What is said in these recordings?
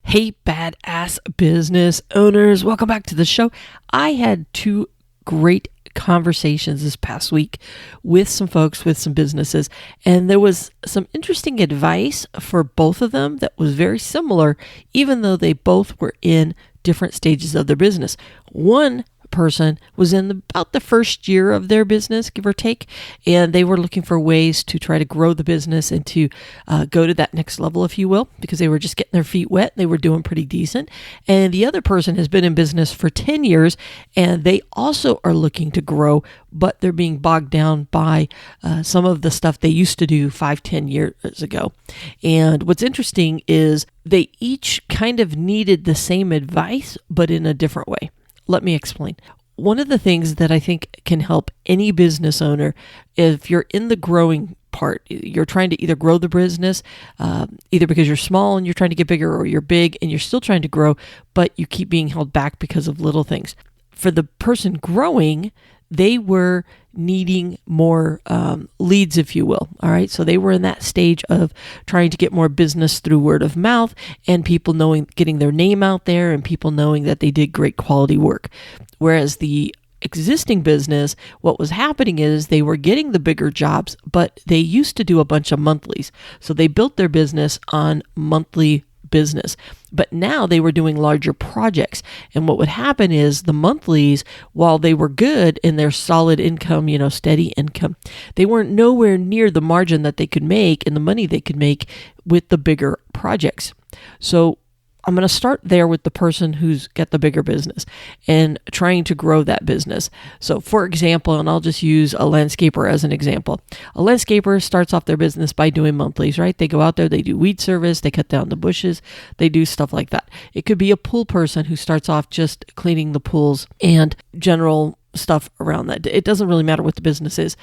Hey, badass business owners, welcome back to the show. I had two great conversations this past week with some folks with some businesses, and there was some interesting advice for both of them that was very similar, even though they both were in different stages of their business. One person was in about the first year of their business, give or take, and they were looking for ways to try to grow the business and to go to that next level, if you will, because they were just getting their feet wet. They were doing pretty decent. And the other person has been in business for 10 years, and they also are looking to grow, but they're being bogged down by some of the stuff they used to do 5-10 years ago. And what's interesting is they each kind of needed the same advice, but in a different way. Let me explain. One of the things that I think can help any business owner, if you're in the growing part, you're trying to either grow the business, either because you're small and you're trying to get bigger, or you're big and you're still trying to grow, but you keep being held back because of little things. For the person growing, they were needing more leads, if you will. All right. So they were in that stage of trying to get more business through word of mouth and people knowing, getting their name out there and people knowing that they did great quality work. Whereas the existing business, what was happening is they were getting the bigger jobs, but they used to do a bunch of monthlies. So they built their business on monthly business, but now they were doing larger projects. And what would happen is the monthlies, while they were good in their solid income, steady income, they weren't nowhere near the margin that they could make and the money they could make with the bigger projects. So I'm going to start there with the person who's got the bigger business and trying to grow that business. So for example, and I'll just use a landscaper as an example. A landscaper starts off their business by doing monthlies, right? They go out there, they do weed service, they cut down the bushes, they do stuff like that. It could be a pool person who starts off just cleaning the pools and general stuff around that. It doesn't really matter what the business is.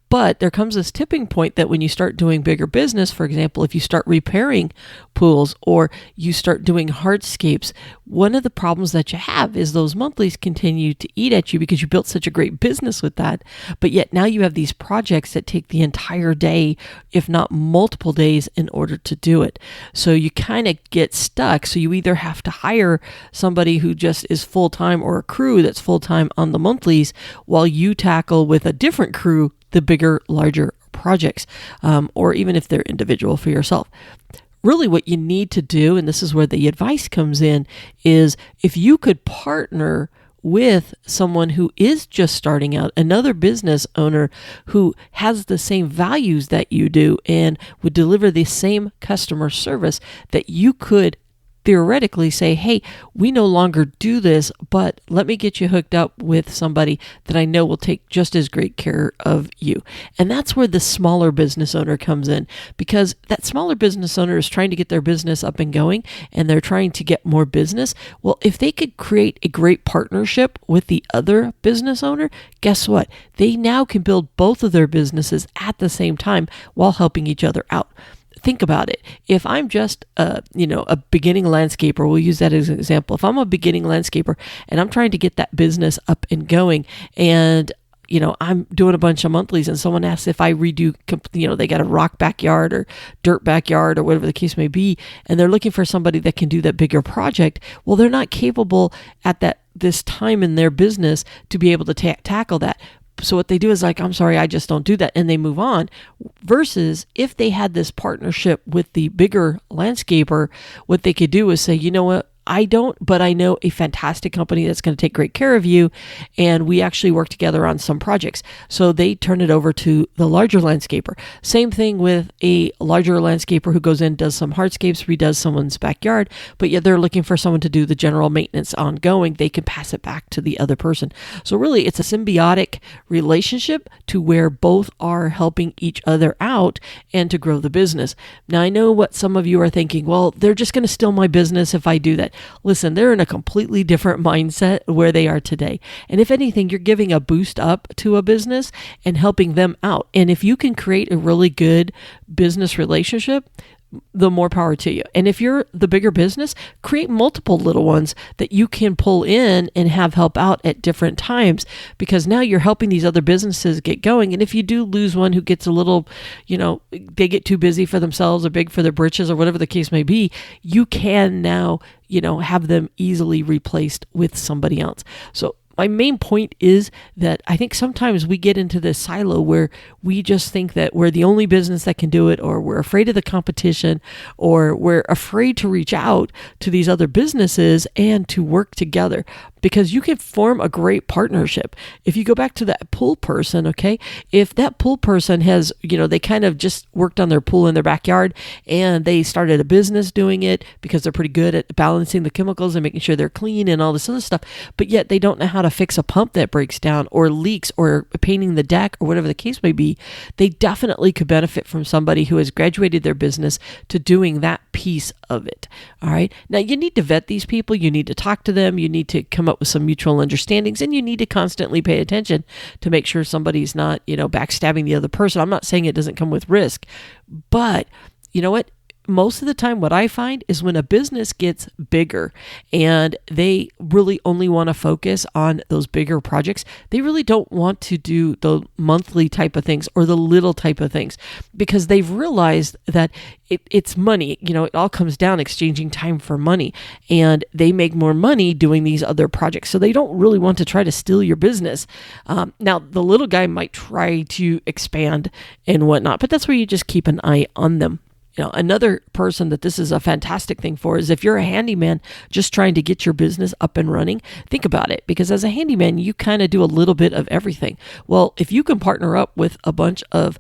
But there comes this tipping point that when you start doing bigger business, for example, if you start repairing pools or you start doing hardscapes, one of the problems that you have is those monthlies continue to eat at you because you built such a great business with that. But yet now you have these projects that take the entire day, if not multiple days, in order to do it. So you kind of get stuck. So you either have to hire somebody who just is full-time or a crew that's full-time on the monthlies while you tackle with a different crew the bigger, larger projects, or even if they're individual for yourself. Really what you need to do, and this is where the advice comes in, is if you could partner with someone who is just starting out, another business owner who has the same values that you do and would deliver the same customer service, that you could theoretically say, hey, we no longer do this, but let me get you hooked up with somebody that I know will take just as great care of you. And that's where the smaller business owner comes in, because that smaller business owner is trying to get their business up and going and they're trying to get more business. Well, if they could create a great partnership with the other business owner, guess what? They now can build both of their businesses at the same time while helping each other out. Think about it. If I'm just a beginning landscaper, we'll use that as an example. If I'm a beginning landscaper and I'm trying to get that business up and going, and I'm doing a bunch of monthlies, and someone asks if I redo, they got a rock backyard or dirt backyard or whatever the case may be, and they're looking for somebody that can do that bigger project. Well, they're not capable at this time in their business to be able to tackle that. So what they do is like, I'm sorry, I just don't do that. And they move on. Versus if they had this partnership with the bigger landscaper, what they could do is say, you know what? I don't, but I know a fantastic company that's going to take great care of you. And we actually work together on some projects. So they turn it over to the larger landscaper. Same thing with a larger landscaper who goes in, does some hardscapes, redoes someone's backyard, but yet they're looking for someone to do the general maintenance ongoing. They can pass it back to the other person. So really it's a symbiotic relationship to where both are helping each other out and to grow the business. Now I know what some of you are thinking, well, they're just going to steal my business if I do that. Listen, they're in a completely different mindset where they are today. And if anything, you're giving a boost up to a business and helping them out. And if you can create a really good business relationship, the more power to you. And if you're the bigger business, create multiple little ones that you can pull in and have help out at different times, because now you're helping these other businesses get going. And if you do lose one who gets a little, they get too busy for themselves or big for their britches or whatever the case may be, you can now, have them easily replaced with somebody else. So my main point is that I think sometimes we get into this silo where we just think that we're the only business that can do it, or we're afraid of the competition, or we're afraid to reach out to these other businesses and to work together, because you can form a great partnership. If you go back to that pool person, okay, if that pool person has, they kind of just worked on their pool in their backyard and they started a business doing it because they're pretty good at balancing the chemicals and making sure they're clean and all this other stuff, but yet they don't know how to fix a pump that breaks down or leaks or painting the deck or whatever the case may be, they definitely could benefit from somebody who has graduated their business to doing that piece of it. All right. Now you need to vet these people. You need to talk to them. You need to come up with some mutual understandings, and you need to constantly pay attention to make sure somebody's not, backstabbing the other person. I'm not saying it doesn't come with risk, but you know what? Most of the time, what I find is when a business gets bigger and they really only want to focus on those bigger projects, they really don't want to do the monthly type of things or the little type of things, because they've realized that it's money. It all comes down exchanging time for money, and they make more money doing these other projects. So they don't really want to try to steal your business. Now, the little guy might try to expand and whatnot, but that's where you just keep an eye on them. Another person that this is a fantastic thing for is if you're a handyman just trying to get your business up and running, think about it, because as a handyman, you kind of do a little bit of everything. Well, if you can partner up with a bunch of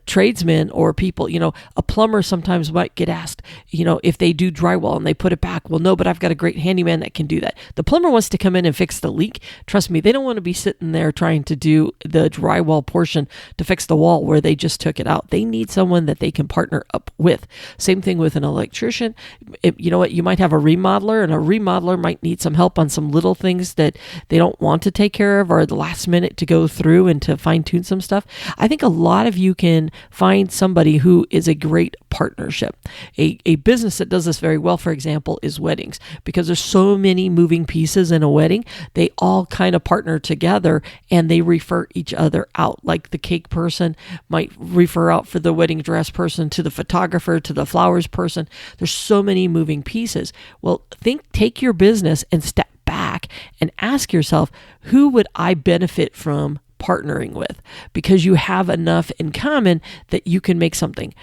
tradesmen or people, a plumber sometimes might get asked, if they do drywall and they put it back. Well, no, but I've got a great handyman that can do that. The plumber wants to come in and fix the leak. Trust me, they don't want to be sitting there trying to do the drywall portion to fix the wall where they just took it out. They need someone that they can partner up with. Same thing with an electrician. You might have a remodeler, and a remodeler might need some help on some little things that they don't want to take care of, or the last minute to go through and to fine tune some stuff. I think a lot of you can find somebody who is a great partnership. A business that does this very well, for example, is weddings, because there's so many moving pieces in a wedding. They all kind of partner together and they refer each other out. Like the cake person might refer out for the wedding dress person to the photographer, to the flowers person. There's so many moving pieces. Well, take your business and step back and ask yourself, who would I benefit from partnering with? Because you have enough in common that you can make something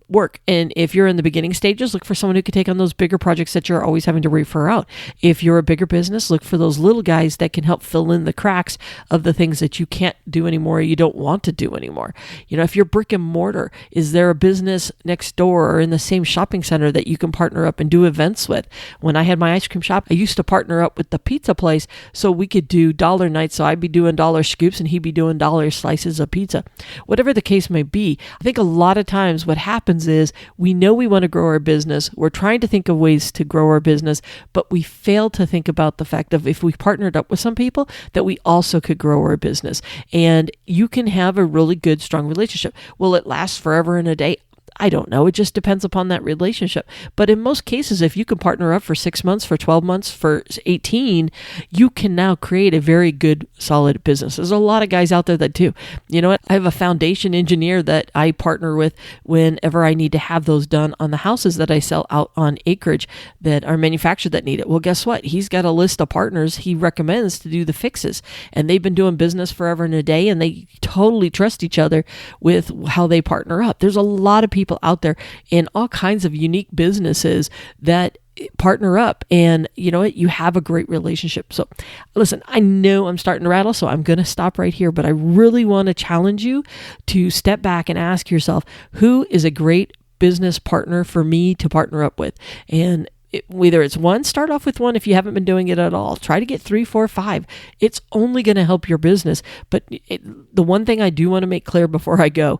work. And if you're in the beginning stages, look for someone who can take on those bigger projects that you're always having to refer out. If you're a bigger business, look for those little guys that can help fill in the cracks of the things that you can't do anymore, or you don't want to do anymore. If you're brick and mortar, is there a business next door or in the same shopping center that you can partner up and do events with? When I had my ice cream shop, I used to partner up with the pizza place so we could do dollar nights. So I'd be doing dollar scoops and he'd be doing dollar slices of pizza. Whatever the case may be, I think a lot of times what happens is we know we want to grow our business. We're trying to think of ways to grow our business, but we fail to think about the fact of if we partnered up with some people that we also could grow our business. And you can have a really good, strong relationship. Will it last forever and a day? I don't know. It just depends upon that relationship. But in most cases, if you can partner up for 6 months, for 12 months, for 18, you can now create a very good, solid business. There's a lot of guys out there that do. You know what? I have a foundation engineer that I partner with whenever I need to have those done on the houses that I sell out on acreage that are manufactured that need it. Well, guess what? He's got a list of partners he recommends to do the fixes. And they've been doing business forever and a day, and they totally trust each other with how they partner up. There's a lot of people out there in all kinds of unique businesses that partner up, and you know what? You have a great relationship. So listen, I know I'm starting to rattle, so I'm going to stop right here, but I really want to challenge you to step back and ask yourself, who is a great business partner for me to partner up with? And whether it's one, start off with one. If you haven't been doing it at all, try to get 3, 4, 5. It's only going to help your business. But the one thing I do want to make clear before I go,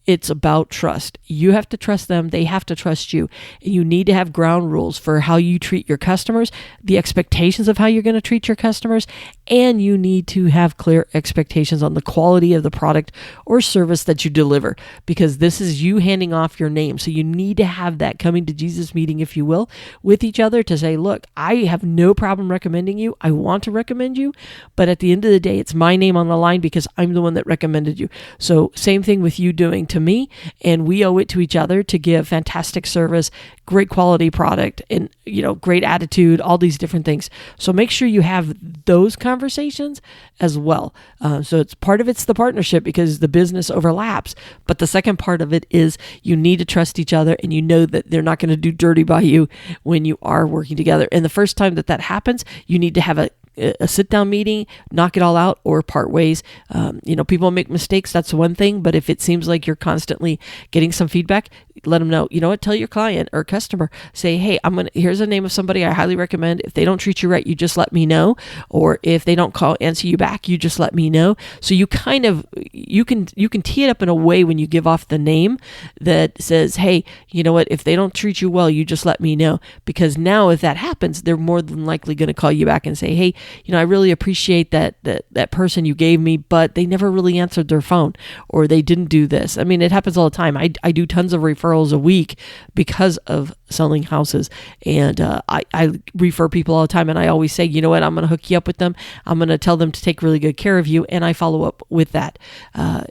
it's about trust. You have to trust them. They have to trust you. And you need to have ground rules for how you treat your customers, the expectations of how you're going to treat your customers, and you need to have clear expectations on the quality of the product or service that you deliver, because this is you handing off your name. So you need to have that coming to Jesus meeting, if you will, with each other to say, look, I have no problem recommending you. I want to recommend you, but at the end of the day, it's my name on the line because I'm the one that recommended you. So same thing with you doing to me, and we owe it to each other to give fantastic service, great quality product, and great attitude, all these different things. So make sure you have those conversations as well. So it's the partnership because the business overlaps, but the second part of it is you need to trust each other, and you know that they're not going to do dirty by you when you are working together. And the first time that happens, you need to have a sit-down meeting, knock it all out, or part ways. People make mistakes. That's one thing. But if it seems like you're constantly getting some feedback, let them know. You know what? Tell your client or customer, say, hey, here's the name of somebody I highly recommend. If they don't treat you right, you just let me know. Or if they don't answer you back, you just let me know. So you you can tee it up in a way when you give off the name that says, hey, you know what? If they don't treat you well, you just let me know. Because now if that happens, they're more than likely going to call you back and say, hey, I really appreciate that person you gave me, but they never really answered their phone, or they didn't do this. I mean, it happens all the time. I do tons of referrals a week because of selling houses, and I refer people all the time, and I always say, you know what, I'm going to hook you up with them. I'm going to tell them to take really good care of you, and I follow up with that.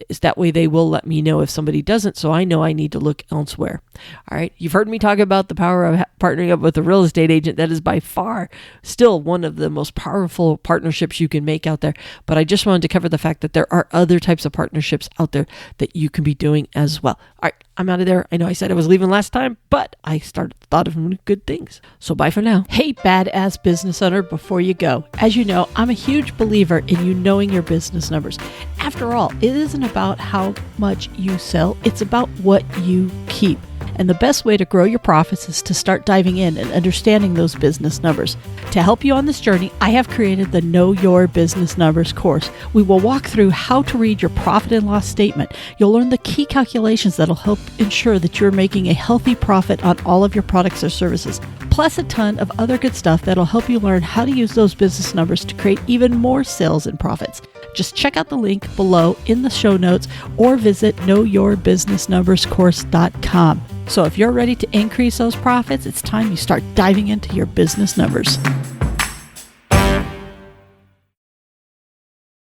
Is that way they will let me know if somebody doesn't, so I know I need to look elsewhere. All right, you've heard me talk about the power of partnering up with a real estate agent. That is by far still one of the most powerful partnerships you can make out there. But I just wanted to cover the fact that there are other types of partnerships out there that you can be doing as well. All right, I'm out of there. I know I said I was leaving last time, but I thought of good things. So bye for now. Hey, badass business owner, before you go, as you know, I'm a huge believer in you knowing your business numbers. After all, it isn't about how much you sell. It's about what you keep. And the best way to grow your profits is to start diving in and understanding those business numbers. To help you on this journey, I have created the Know Your Business Numbers course. We will walk through how to read your profit and loss statement. You'll learn the key calculations that'll help ensure that you're making a healthy profit on all of your products or services, plus a ton of other good stuff that'll help you learn how to use those business numbers to create even more sales and profits. Just check out the link below in the show notes or visit knowyourbusinessnumberscourse.com. So if you're ready to increase those profits, it's time you start diving into your business numbers.